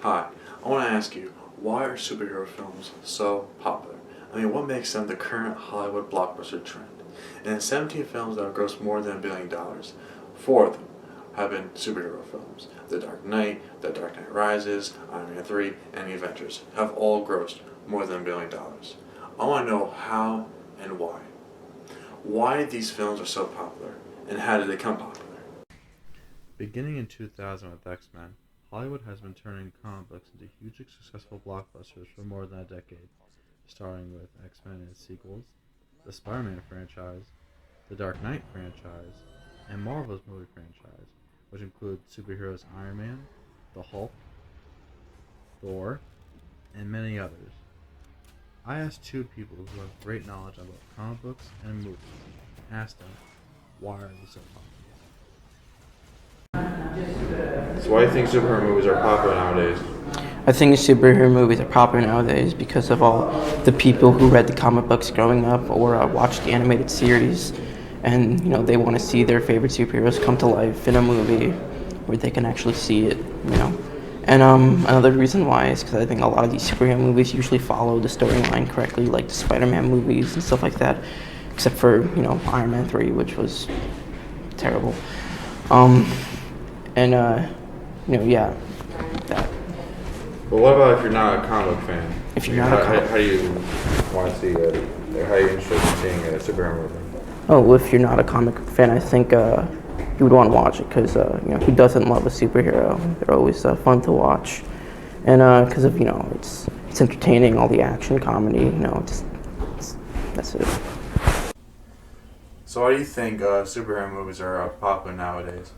Hi, I want to ask you, why are superhero films so popular? I mean, what makes them the current Hollywood blockbuster trend? And in 17 films that have grossed more than $1 billion, 4 of them have been superhero films. The Dark Knight, The Dark Knight Rises, Iron Man 3, and The Avengers have all grossed more than $1 billion. I want to know how and why. Why these films are so popular, and how did they become popular? Beginning in 2000 with X-Men, Hollywood has been turning comic books into hugely successful blockbusters for more than a decade, starting with X-Men and its sequels, the Spider-Man franchise, the Dark Knight franchise, and Marvel's movie franchise, which include superheroes Iron Man, the Hulk, Thor, and many others. I asked two people who have great knowledge about comic books and movies, and asked them, why are they so popular? So why do you think superhero movies are popular nowadays? I think superhero movies are popular nowadays because of all the people who read the comic books growing up or watched the animated series, and they want to see their favorite superheroes come to life in a movie where they can actually see it. And another reason why is because I think a lot of these superhero movies usually follow the storyline correctly, like the Spider-Man movies and stuff like that, except for Iron Man 3, which was terrible. Yeah, that. But what about if you're not a comic book fan? If you're not a comic, how do you want to see it? Or how are you interested in seeing a superhero movie? oh, well, if you're not a comic book fan, I think you would want to watch it because who doesn't love a superhero? They're always fun to watch, and because of it's entertaining, all the action, comedy, that's it. So why do you think superhero movies are popular nowadays?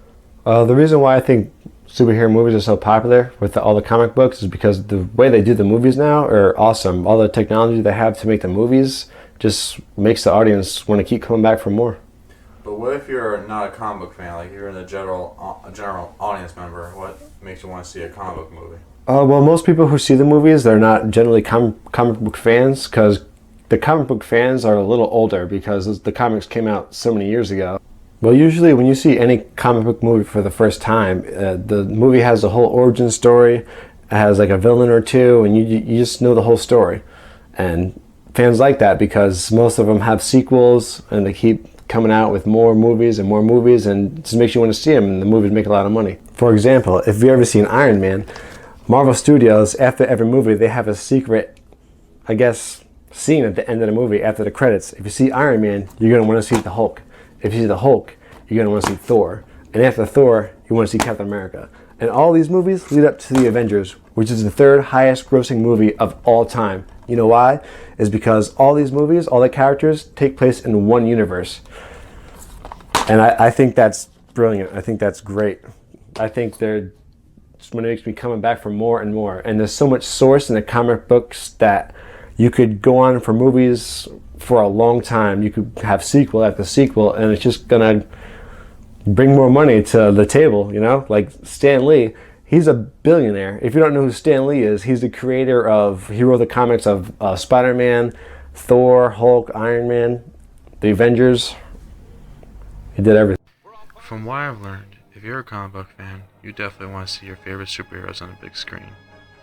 The reason why I think superhero movies are so popular with all the comic books is because the way they do the movies now are awesome. All the technology they have to make the movies just makes the audience want to keep coming back for more. But what if you're not a comic book fan, like you're a general audience member? What makes you want to see a comic book movie? Well, most people who see the movies, they're not generally comic book fans because the comic book fans are a little older because the comics came out so many years ago. Well, usually when you see any comic book movie for the first time, the movie has a whole origin story, it has like a villain or two, and you just know the whole story. And fans like that because most of them have sequels, and they keep coming out with more movies, and it just makes you want to see them, and the movies make a lot of money. For example, if you ever seen Iron Man, Marvel Studios, after every movie, they have a secret, scene at the end of the movie after the credits. If you see Iron Man, you're going to want to see the Hulk. If you see the Hulk, you're going to want to see Thor. And after Thor, you want to see Captain America. And all these movies lead up to the Avengers, which is the third highest grossing movie of all time. You know why? It's because all these movies, all the characters, take place in one universe. And I think that's brilliant. I think that's great. I think it makes me coming back for more and more. And there's so much source in the comic books that you could go on for movies for a long time. You could have sequel after sequel, and it's just gonna bring more money to the table, Like Stan Lee, he's a billionaire. If you don't know who Stan Lee is, he's the creator he wrote the comics of Spider-Man, Thor, Hulk, Iron Man, the Avengers. He did everything. From what I've learned, if you're a comic book fan, you definitely want to see your favorite superheroes on a big screen.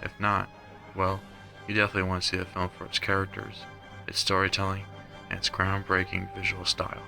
If not, well, you definitely want to see the film for its characters, its storytelling, and its groundbreaking visual style.